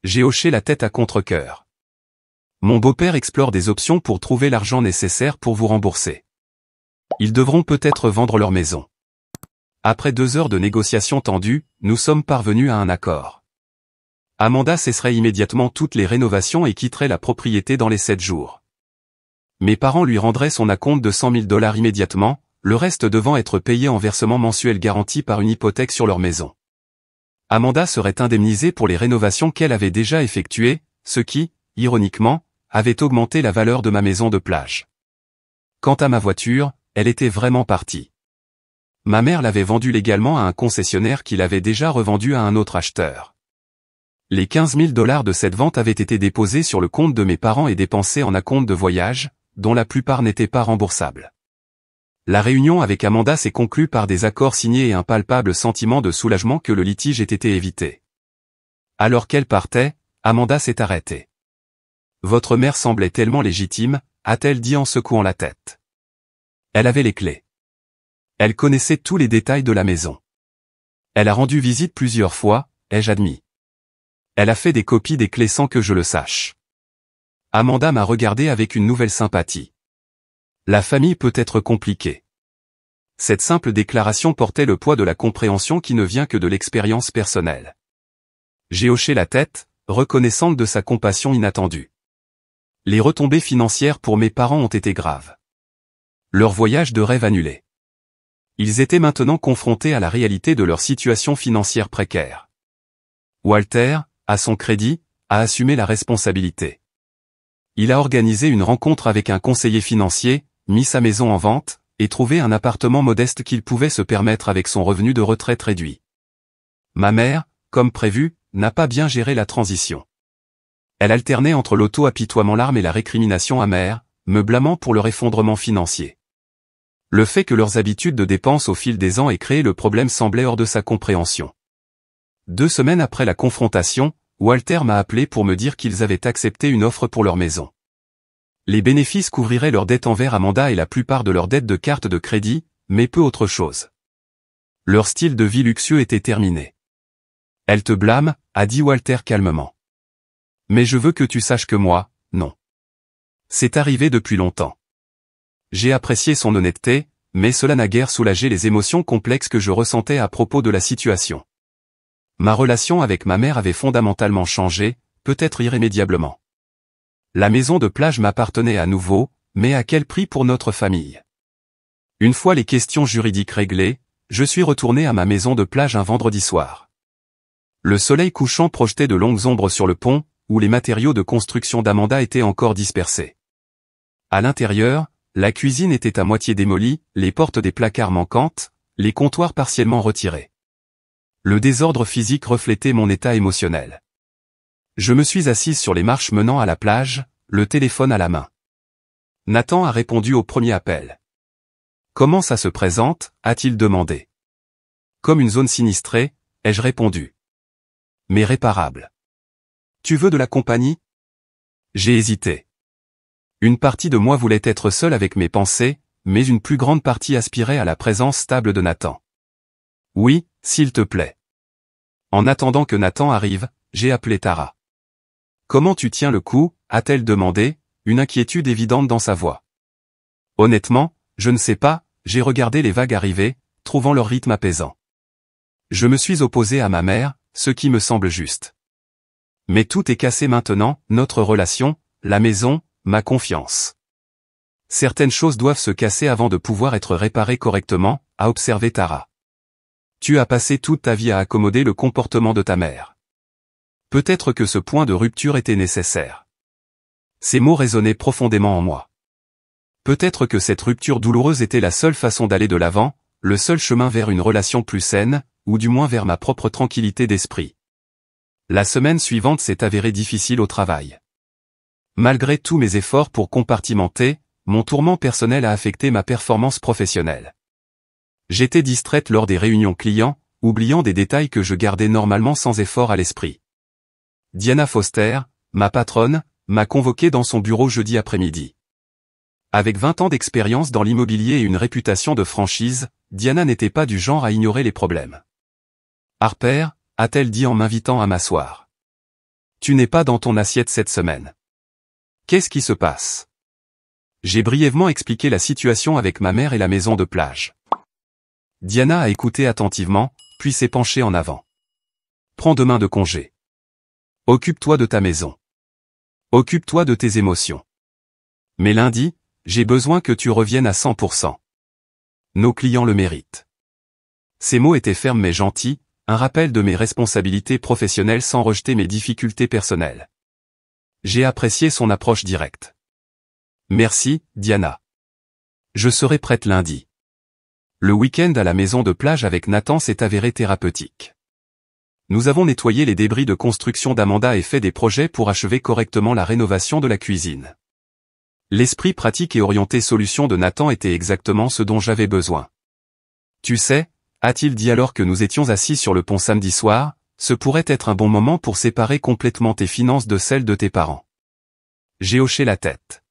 J'ai hoché la tête à contre-cœur. Mon beau-père explore des options pour trouver l'argent nécessaire pour vous rembourser. Ils devront peut-être vendre leur maison. Après 2 heures de négociations tendues, nous sommes parvenus à un accord. Amanda cesserait immédiatement toutes les rénovations et quitterait la propriété dans les 7 jours. Mes parents lui rendraient son acompte de $100 000 immédiatement, le reste devant être payé en versement mensuel garanti par une hypothèque sur leur maison. Amanda serait indemnisée pour les rénovations qu'elle avait déjà effectuées, ce qui, ironiquement, avait augmenté la valeur de ma maison de plage. Quant à ma voiture, elle était vraiment partie. Ma mère l'avait vendue légalement à un concessionnaire qui l'avait déjà revendue à un autre acheteur. Les $15 000 de cette vente avaient été déposés sur le compte de mes parents et dépensés en acompte de voyage, dont la plupart n'étaient pas remboursables. La réunion avec Amanda s'est conclue par des accords signés et un palpable sentiment de soulagement que le litige ait été évité. Alors qu'elle partait, Amanda s'est arrêtée. « Votre mère semblait tellement légitime », a-t-elle dit en secouant la tête. Elle avait les clés. Elle connaissait tous les détails de la maison. Elle a rendu visite plusieurs fois, ai-je admis. Elle a fait des copies des clés sans que je le sache. Amanda m'a regardé avec une nouvelle sympathie. La famille peut être compliquée. Cette simple déclaration portait le poids de la compréhension qui ne vient que de l'expérience personnelle. J'ai hoché la tête, reconnaissante de sa compassion inattendue. Les retombées financières pour mes parents ont été graves. Leur voyage de rêve annulé. Ils étaient maintenant confrontés à la réalité de leur situation financière précaire. Walter, à son crédit, a assumé la responsabilité. Il a organisé une rencontre avec un conseiller financier, mis sa maison en vente, et trouvé un appartement modeste qu'il pouvait se permettre avec son revenu de retraite réduit. Ma mère, comme prévu, n'a pas bien géré la transition. Elle alternait entre l'auto-apitoiement larmes et la récrimination amère, me blâmant pour leur effondrement financier. Le fait que leurs habitudes de dépenses au fil des ans aient créé le problème semblait hors de sa compréhension. 2 semaines après la confrontation, Walter m'a appelé pour me dire qu'ils avaient accepté une offre pour leur maison. Les bénéfices couvriraient leurs dettes envers Amanda et la plupart de leurs dettes de carte de crédit, mais peu autre chose. Leur style de vie luxueux était terminé. « Elle te blâme », a dit Walter calmement. « Mais je veux que tu saches que moi, non. C'est arrivé depuis longtemps. » J'ai apprécié son honnêteté, mais cela n'a guère soulagé les émotions complexes que je ressentais à propos de la situation. Ma relation avec ma mère avait fondamentalement changé, peut-être irrémédiablement. La maison de plage m'appartenait à nouveau, mais à quel prix pour notre famille? Une fois les questions juridiques réglées, je suis retourné à ma maison de plage un vendredi soir. Le soleil couchant projetait de longues ombres sur le pont, où les matériaux de construction d'Amanda étaient encore dispersés. À l'intérieur, la cuisine était à moitié démolie, les portes des placards manquantes, les comptoirs partiellement retirés. Le désordre physique reflétait mon état émotionnel. Je me suis assise sur les marches menant à la plage, le téléphone à la main. Nathan a répondu au premier appel. « Comment ça se présente ?» a-t-il demandé. « Comme une zone sinistrée », ai-je répondu. « Mais réparable. Tu veux de la compagnie ?» J'ai hésité. Une partie de moi voulait être seule avec mes pensées, mais une plus grande partie aspirait à la présence stable de Nathan. « Oui, s'il te plaît. » En attendant que Nathan arrive, j'ai appelé Tara. « Comment tu tiens le coup ?» a-t-elle demandé, une inquiétude évidente dans sa voix. « Honnêtement, je ne sais pas », j'ai regardé les vagues arriver, trouvant leur rythme apaisant. Je me suis opposé à ma mère, ce qui me semble juste. Mais tout est cassé maintenant, notre relation, la maison, ma confiance. Certaines choses doivent se casser avant de pouvoir être réparées correctement, a observé Tara. Tu as passé toute ta vie à accommoder le comportement de ta mère. Peut-être que ce point de rupture était nécessaire. Ces mots résonnaient profondément en moi. Peut-être que cette rupture douloureuse était la seule façon d'aller de l'avant, le seul chemin vers une relation plus saine, ou du moins vers ma propre tranquillité d'esprit. La semaine suivante s'est avérée difficile au travail. Malgré tous mes efforts pour compartimenter, mon tourment personnel a affecté ma performance professionnelle. J'étais distraite lors des réunions clients, oubliant des détails que je gardais normalement sans effort à l'esprit. Diana Foster, ma patronne, m'a convoqué dans son bureau jeudi après-midi. Avec 20 ans d'expérience dans l'immobilier et une réputation de franchise, Diana n'était pas du genre à ignorer les problèmes. « Harper », a-t-elle dit en m'invitant à m'asseoir. « Tu n'es pas dans ton assiette cette semaine. Qu'est-ce qui se passe? J'ai brièvement expliqué la situation avec ma mère et la maison de plage. Diana a écouté attentivement, puis s'est penchée en avant. Prends demain de congé. Occupe-toi de ta maison. Occupe-toi de tes émotions. Mais lundi, j'ai besoin que tu reviennes à 100%. Nos clients le méritent. Ces mots étaient fermes mais gentils, un rappel de mes responsabilités professionnelles sans rejeter mes difficultés personnelles. J'ai apprécié son approche directe. Merci, Diana. Je serai prête lundi. Le week-end à la maison de plage avec Nathan s'est avéré thérapeutique. Nous avons nettoyé les débris de construction d'Amanda et fait des projets pour achever correctement la rénovation de la cuisine. L'esprit pratique et orienté solution de Nathan était exactement ce dont j'avais besoin. Tu sais, a-t-il dit alors que nous étions assis sur le pont samedi soir, ce pourrait être un bon moment pour séparer complètement tes finances de celles de tes parents. J'ai hoché la tête.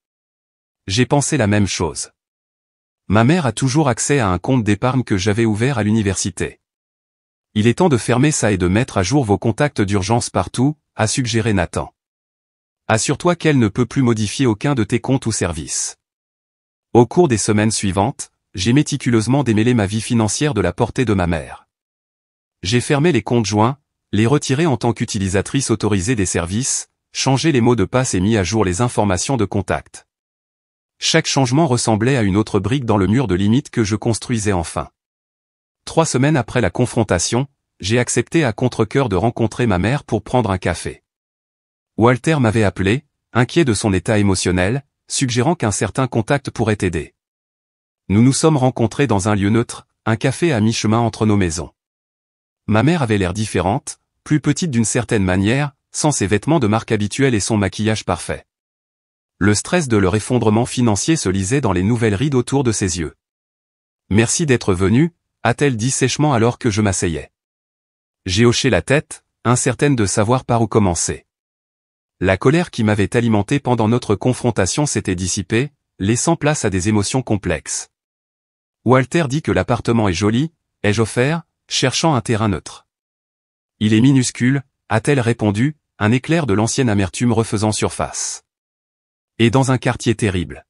J'ai pensé la même chose. Ma mère a toujours accès à un compte d'épargne que j'avais ouvert à l'université. Il est temps de fermer ça et de mettre à jour vos contacts d'urgence partout, a suggéré Nathan. Assure-toi qu'elle ne peut plus modifier aucun de tes comptes ou services. Au cours des semaines suivantes, j'ai méticuleusement démêlé ma vie financière de la portée de ma mère. J'ai fermé les comptes joints, les retiré en tant qu'utilisatrice autorisée des services, changé les mots de passe et mis à jour les informations de contact. Chaque changement ressemblait à une autre brique dans le mur de limites que je construisais enfin. 3 semaines après la confrontation, j'ai accepté à contre-cœur de rencontrer ma mère pour prendre un café. Walter m'avait appelé, inquiet de son état émotionnel, suggérant qu'un certain contact pourrait aider. Nous nous sommes rencontrés dans un lieu neutre, un café à mi-chemin entre nos maisons. Ma mère avait l'air différente, plus petite d'une certaine manière, sans ses vêtements de marque habituels et son maquillage parfait. Le stress de leur effondrement financier se lisait dans les nouvelles rides autour de ses yeux. « Merci d'être venu », a-t-elle dit sèchement alors que je m'asseyais. J'ai hoché la tête, incertaine de savoir par où commencer. La colère qui m'avait alimenté pendant notre confrontation s'était dissipée, laissant place à des émotions complexes. Walter dit que l'appartement est joli, ai-je offert, cherchant un terrain neutre. Il est minuscule, a-t-elle répondu, un éclair de l'ancienne amertume refaisant surface. Et dans un quartier terrible.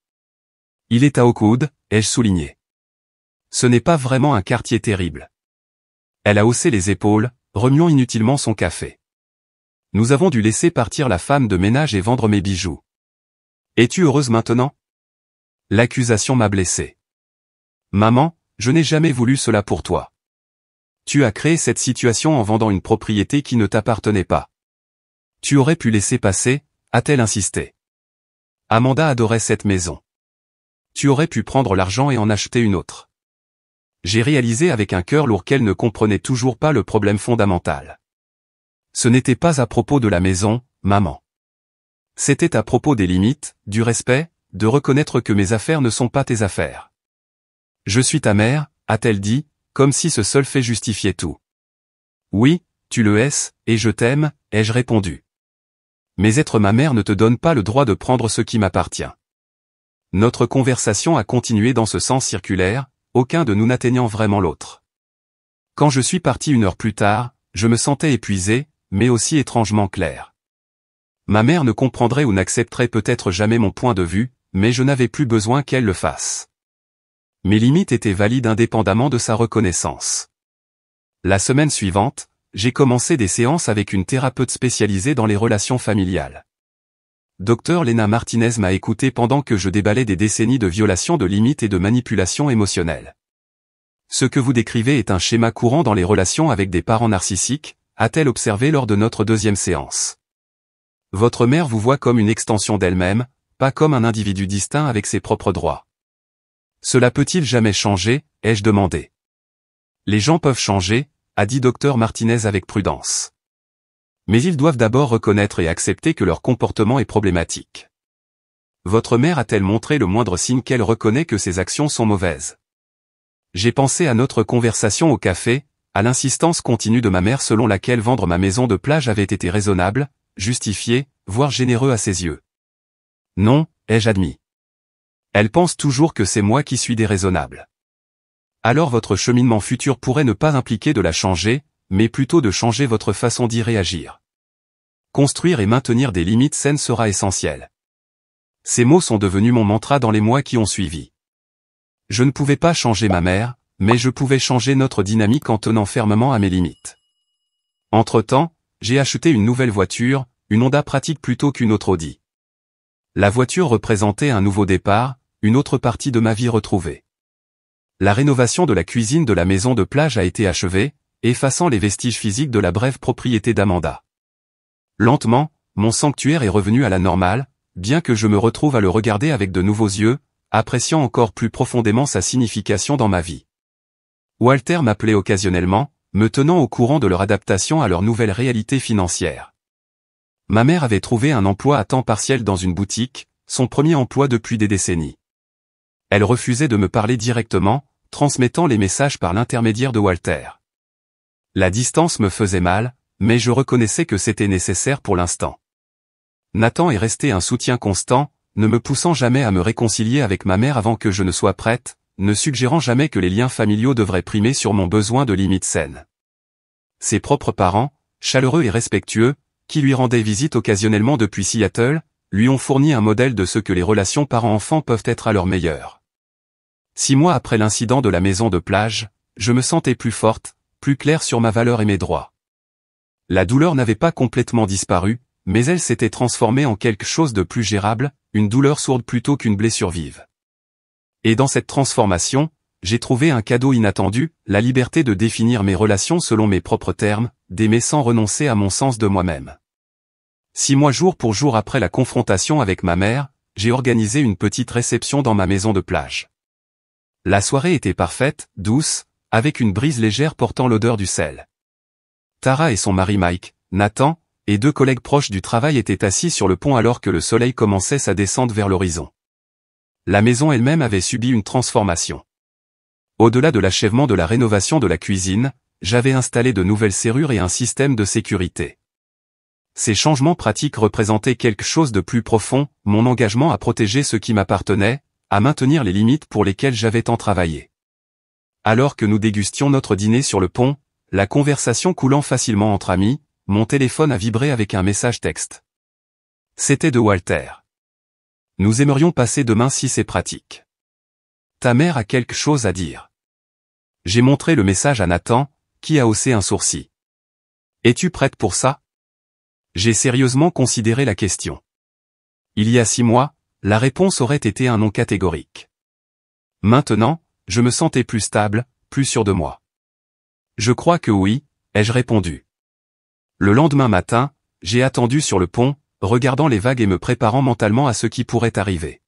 Il est à Oakwood, ai-je souligné. Ce n'est pas vraiment un quartier terrible. Elle a haussé les épaules, remuant inutilement son café. Nous avons dû laisser partir la femme de ménage et vendre mes bijoux. Es-tu heureuse maintenant? L'accusation m'a blessé. Maman, je n'ai jamais voulu cela pour toi. Tu as créé cette situation en vendant une propriété qui ne t'appartenait pas. Tu aurais pu laisser passer, a-t-elle insisté. Amanda adorait cette maison. Tu aurais pu prendre l'argent et en acheter une autre. J'ai réalisé avec un cœur lourd qu'elle ne comprenait toujours pas le problème fondamental. Ce n'était pas à propos de la maison, maman. C'était à propos des limites, du respect, de reconnaître que mes affaires ne sont pas tes affaires. Je suis ta mère, a-t-elle dit, comme si ce seul fait justifiait tout. Oui, tu le es, et je t'aime, ai-je répondu. Mais être ma mère ne te donne pas le droit de prendre ce qui m'appartient. Notre conversation a continué dans ce sens circulaire, aucun de nous n'atteignant vraiment l'autre. Quand je suis parti 1 heure plus tard, je me sentais épuisé, mais aussi étrangement clair. Ma mère ne comprendrait ou n'accepterait peut-être jamais mon point de vue, mais je n'avais plus besoin qu'elle le fasse. Mes limites étaient valides indépendamment de sa reconnaissance. La semaine suivante, j'ai commencé des séances avec une thérapeute spécialisée dans les relations familiales. Dr Lena Martinez m'a écouté pendant que je déballais des décennies de violations de limites et de manipulation émotionnelle. Ce que vous décrivez est un schéma courant dans les relations avec des parents narcissiques, a-t-elle observé lors de notre 2e séance. Votre mère vous voit comme une extension d'elle-même, pas comme un individu distinct avec ses propres droits. Cela peut-il jamais changer, ai-je demandé. Les gens peuvent changer, a dit Dr Martinez avec prudence. Mais ils doivent d'abord reconnaître et accepter que leur comportement est problématique. Votre mère a-t-elle montré le moindre signe qu'elle reconnaît que ses actions sont mauvaises? J'ai pensé à notre conversation au café, à l'insistance continue de ma mère selon laquelle vendre ma maison de plage avait été raisonnable, justifié, voire généreux à ses yeux. Non, ai-je admis. Elle pense toujours que c'est moi qui suis déraisonnable. Alors votre cheminement futur pourrait ne pas impliquer de la changer, mais plutôt de changer votre façon d'y réagir. construire et maintenir des limites saines sera essentiel. Ces mots sont devenus mon mantra dans les mois qui ont suivi. Je ne pouvais pas changer ma mère, mais je pouvais changer notre dynamique en tenant fermement à mes limites. Entre-temps, j'ai acheté une nouvelle voiture, une Honda pratique plutôt qu'une autre Audi. La voiture représentait un nouveau départ, une autre partie de ma vie retrouvée. La rénovation de la cuisine de la maison de plage a été achevée, effaçant les vestiges physiques de la brève propriété d'Amanda. Lentement, mon sanctuaire est revenu à la normale, bien que je me retrouve à le regarder avec de nouveaux yeux, appréciant encore plus profondément sa signification dans ma vie. Walter m'appelait occasionnellement, me tenant au courant de leur adaptation à leur nouvelle réalité financière. Ma mère avait trouvé un emploi à temps partiel dans une boutique, son premier emploi depuis des décennies. Elle refusait de me parler directement, transmettant les messages par l'intermédiaire de Walter. La distance me faisait mal, mais je reconnaissais que c'était nécessaire pour l'instant. Nathan est resté un soutien constant, ne me poussant jamais à me réconcilier avec ma mère avant que je ne sois prête, ne suggérant jamais que les liens familiaux devraient primer sur mon besoin de limites saines. Ses propres parents, chaleureux et respectueux, qui lui rendaient visite occasionnellement depuis Seattle, lui ont fourni un modèle de ce que les relations parents-enfants peuvent être à leur meilleur. 6 mois après l'incident de la maison de plage, je me sentais plus forte, plus claire sur ma valeur et mes droits. La douleur n'avait pas complètement disparu, mais elle s'était transformée en quelque chose de plus gérable, une douleur sourde plutôt qu'une blessure vive. Et dans cette transformation, j'ai trouvé un cadeau inattendu, la liberté de définir mes relations selon mes propres termes, d'aimer sans renoncer à mon sens de moi-même. 6 mois jour pour jour après la confrontation avec ma mère, j'ai organisé une petite réception dans ma maison de plage. La soirée était parfaite, douce, avec une brise légère portant l'odeur du sel. Tara et son mari Mike, Nathan, et 2 collègues proches du travail étaient assis sur le pont alors que le soleil commençait sa descente vers l'horizon. La maison elle-même avait subi une transformation. Au-delà de l'achèvement de la rénovation de la cuisine, j'avais installé de nouvelles serrures et un système de sécurité. Ces changements pratiques représentaient quelque chose de plus profond, mon engagement à protéger ce qui m'appartenait, à maintenir les limites pour lesquelles j'avais tant travaillé. Alors que nous dégustions notre dîner sur le pont, la conversation coulant facilement entre amis, mon téléphone a vibré avec un message texte. C'était de Walter. Nous aimerions passer demain si c'est pratique. Ta mère a quelque chose à dire. J'ai montré le message à Nathan, qui a haussé un sourcil. Es-tu prête pour ça? J'ai sérieusement considéré la question. Il y a 6 mois, la réponse aurait été un non catégorique. Maintenant, je me sentais plus stable, plus sûr de moi. Je crois que oui, ai-je répondu. Le lendemain matin, j'ai attendu sur le pont, regardant les vagues et me préparant mentalement à ce qui pourrait arriver.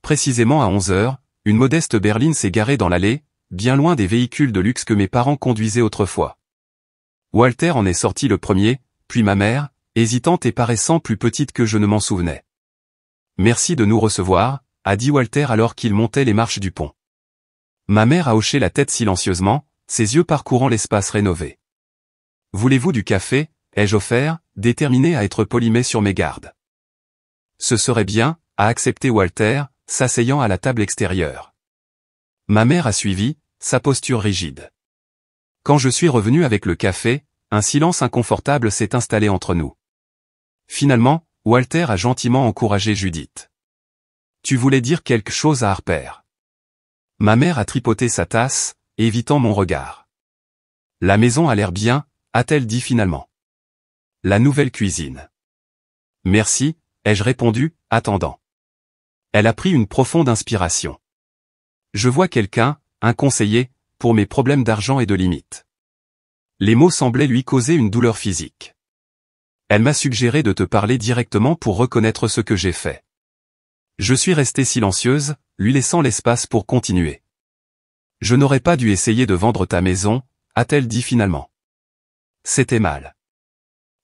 Précisément à 11 heures, une modeste berline s'est garée dans l'allée, bien loin des véhicules de luxe que mes parents conduisaient autrefois. Walter en est sorti le premier, puis ma mère, hésitante et paraissant plus petite que je ne m'en souvenais. Merci de nous recevoir, a dit Walter alors qu'il montait les marches du pont. Ma mère a hoché la tête silencieusement, ses yeux parcourant l'espace rénové. Voulez-vous du café, ai-je offert, déterminé à être poli mais sur mes gardes. Ce serait bien, a accepté Walter, s'asseyant à la table extérieure. Ma mère a suivi, sa posture rigide. Quand je suis revenu avec le café, un silence inconfortable s'est installé entre nous. Finalement, Walter a gentiment encouragé Judith. Tu voulais dire quelque chose à Harper. Ma mère a tripoté sa tasse, évitant mon regard. La maison a l'air bien, a-t-elle dit finalement. La nouvelle cuisine. Merci, ai-je répondu, attendant. Elle a pris une profonde inspiration. Je vois quelqu'un, un conseiller, pour mes problèmes d'argent et de limites. Les mots semblaient lui causer une douleur physique. Elle m'a suggéré de te parler directement pour reconnaître ce que j'ai fait. Je suis restée silencieuse, lui laissant l'espace pour continuer. Je n'aurais pas dû essayer de vendre ta maison, a-t-elle dit finalement. C'était mal.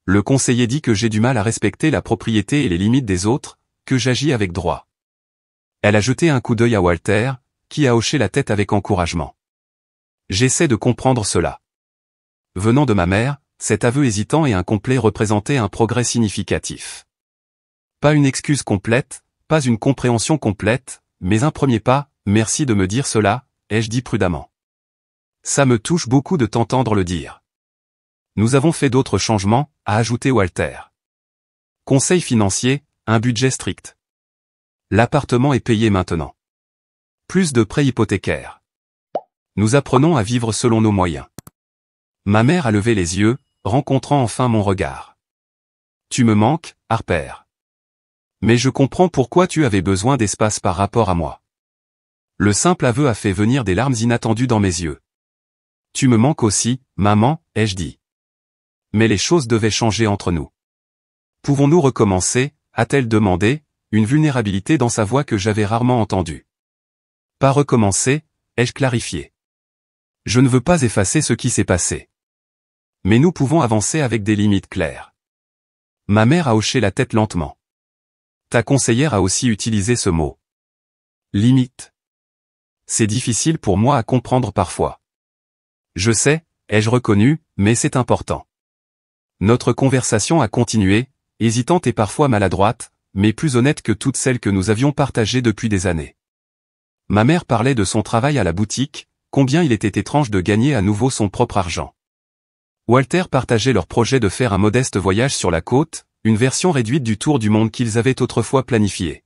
Le conseiller dit que j'ai du mal à respecter la propriété et les limites des autres, que j'agis avec droit. Elle a jeté un coup d'œil à Walter, qui a hoché la tête avec encouragement. J'essaie de comprendre cela. Venant de ma mère, cet aveu hésitant et incomplet représentait un progrès significatif. Pas une excuse complète, pas une compréhension complète, mais un premier pas, merci de me dire cela, ai-je dit prudemment. Ça me touche beaucoup de t'entendre le dire. Nous avons fait d'autres changements, a ajouté Walter. Conseil financier, un budget strict. L'appartement est payé maintenant. Plus de prêts hypothécaires. Nous apprenons à vivre selon nos moyens. Ma mère a levé les yeux, rencontrant enfin mon regard. Tu me manques, Harper. Mais je comprends pourquoi tu avais besoin d'espace par rapport à moi. Le simple aveu a fait venir des larmes inattendues dans mes yeux. Tu me manques aussi, maman, ai-je dit. Mais les choses devaient changer entre nous. Pouvons-nous recommencer, a-t-elle demandé, une vulnérabilité dans sa voix que j'avais rarement entendue. Pas recommencer, ai-je clarifié. Je ne veux pas effacer ce qui s'est passé. Mais nous pouvons avancer avec des limites claires. Ma mère a hoché la tête lentement. Ta conseillère a aussi utilisé ce mot. Limite. C'est difficile pour moi à comprendre parfois. Je sais, ai-je reconnu, mais c'est important. Notre conversation a continué, hésitante et parfois maladroite, mais plus honnête que toutes celles que nous avions partagées depuis des années. Ma mère parlait de son travail à la boutique, combien il était étrange de gagner à nouveau son propre argent. Walter partageait leur projet de faire un modeste voyage sur la côte, une version réduite du tour du monde qu'ils avaient autrefois planifié.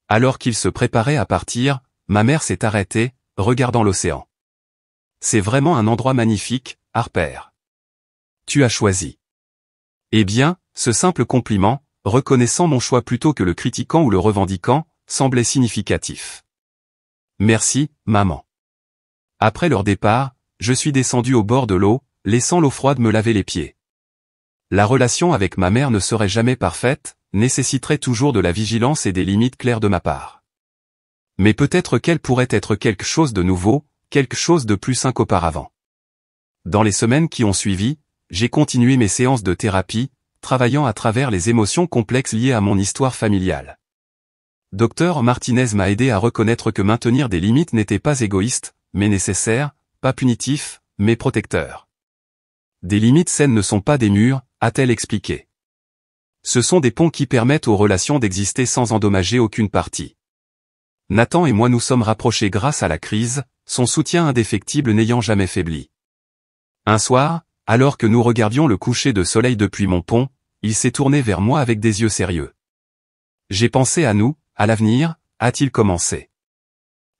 Alors qu'ils se préparaient à partir, ma mère s'est arrêtée, regardant l'océan. C'est vraiment un endroit magnifique, Harper. Tu as choisi. Eh bien, ce simple compliment, reconnaissant mon choix plutôt que le critiquant ou le revendiquant, semblait significatif. Merci, maman. Après leur départ, je suis descendu au bord de l'eau, laissant l'eau froide me laver les pieds. La relation avec ma mère ne serait jamais parfaite, nécessiterait toujours de la vigilance et des limites claires de ma part. Mais peut-être qu'elle pourrait être quelque chose de nouveau, quelque chose de plus sain qu'auparavant. Dans les semaines qui ont suivi, j'ai continué mes séances de thérapie, travaillant à travers les émotions complexes liées à mon histoire familiale. Dr Martinez m'a aidé à reconnaître que maintenir des limites n'était pas égoïste, mais nécessaire, pas punitif, mais protecteur. Des limites saines ne sont pas des murs, a-t-elle expliqué. Ce sont des ponts qui permettent aux relations d'exister sans endommager aucune partie. Nathan et moi nous sommes rapprochés grâce à la crise, son soutien indéfectible n'ayant jamais faibli. Un soir, alors que nous regardions le coucher de soleil depuis mon pont, il s'est tourné vers moi avec des yeux sérieux. J'ai pensé à nous, à l'avenir, a-t-il commencé.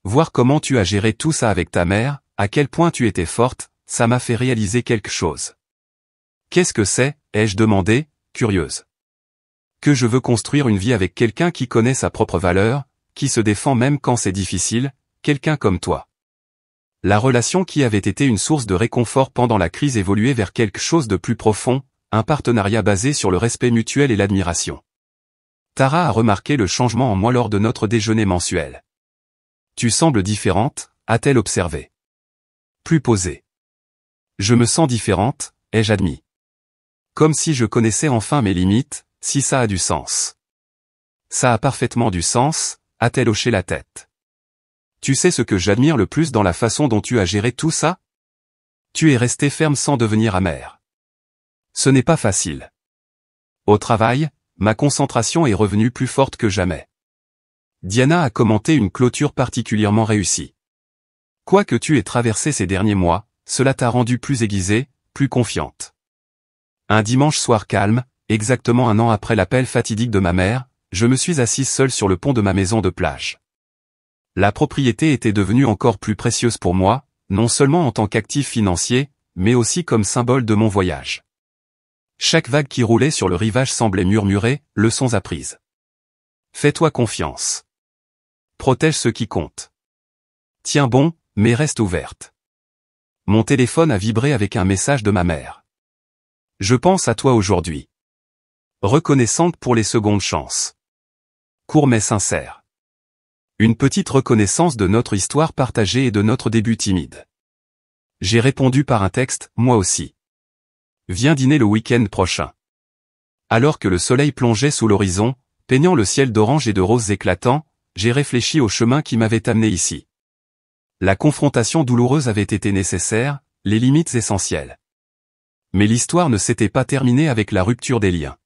Voir comment tu as géré tout ça avec ta mère, à quel point tu étais forte, ça m'a fait réaliser quelque chose. Qu'est-ce que c'est, ai-je demandé, curieuse. Que je veux construire une vie avec quelqu'un qui connaît sa propre valeur, qui se défend même quand c'est difficile, quelqu'un comme toi. La relation qui avait été une source de réconfort pendant la crise évoluait vers quelque chose de plus profond, un partenariat basé sur le respect mutuel et l'admiration. Tara a remarqué le changement en moi lors de notre déjeuner mensuel. Tu sembles différente, a-t-elle observé. Plus posée. Je me sens différente, ai-je admis. Comme si je connaissais enfin mes limites, si ça a du sens. Ça a parfaitement du sens, a-t-elle hoché la tête. Tu sais ce que j'admire le plus dans la façon dont tu as géré tout ça? Tu es resté ferme sans devenir amère. Ce n'est pas facile. Au travail, ma concentration est revenue plus forte que jamais. Diana a commenté une clôture particulièrement réussie. Quoi que tu aies traversé ces derniers mois, cela t'a rendue plus aiguisée, plus confiante. Un dimanche soir calme, exactement un an après l'appel fatidique de ma mère, je me suis assise seule sur le pont de ma maison de plage. La propriété était devenue encore plus précieuse pour moi, non seulement en tant qu'actif financier, mais aussi comme symbole de mon voyage. Chaque vague qui roulait sur le rivage semblait murmurer, leçons apprises. Fais-toi confiance. Protège ce qui compte. Tiens bon, mais reste ouverte. Mon téléphone a vibré avec un message de ma mère. Je pense à toi aujourd'hui. Reconnaissante pour les secondes chances. Court mais sincère. Une petite reconnaissance de notre histoire partagée et de notre début timide. J'ai répondu par un texte, moi aussi. Viens dîner le week-end prochain. Alors que le soleil plongeait sous l'horizon, peignant le ciel d'orange et de roses éclatants, j'ai réfléchi au chemin qui m'avait amené ici. La confrontation douloureuse avait été nécessaire, les limites essentielles. Mais l'histoire ne s'était pas terminée avec la rupture des liens.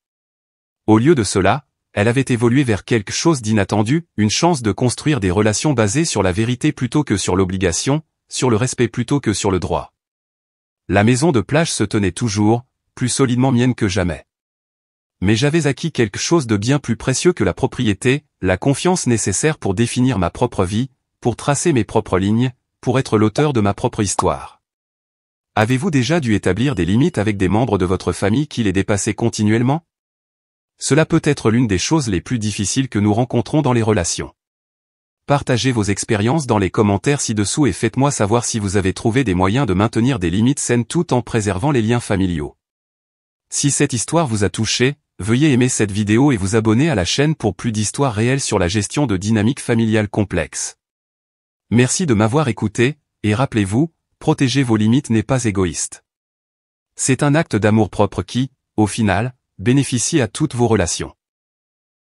Au lieu de cela, elle avait évolué vers quelque chose d'inattendu, une chance de construire des relations basées sur la vérité plutôt que sur l'obligation, sur le respect plutôt que sur le droit. La maison de plage se tenait toujours, plus solidement mienne que jamais. Mais j'avais acquis quelque chose de bien plus précieux que la propriété, la confiance nécessaire pour définir ma propre vie, pour tracer mes propres lignes, pour être l'auteur de ma propre histoire. Avez-vous déjà dû établir des limites avec des membres de votre famille qui les dépassaient continuellement? Cela peut être l'une des choses les plus difficiles que nous rencontrons dans les relations. Partagez vos expériences dans les commentaires ci-dessous et faites-moi savoir si vous avez trouvé des moyens de maintenir des limites saines tout en préservant les liens familiaux. Si cette histoire vous a touché, veuillez aimer cette vidéo et vous abonner à la chaîne pour plus d'histoires réelles sur la gestion de dynamiques familiales complexes. Merci de m'avoir écouté, et rappelez-vous, protéger vos limites n'est pas égoïste. C'est un acte d'amour-propre qui, au final, bénéficie à toutes vos relations.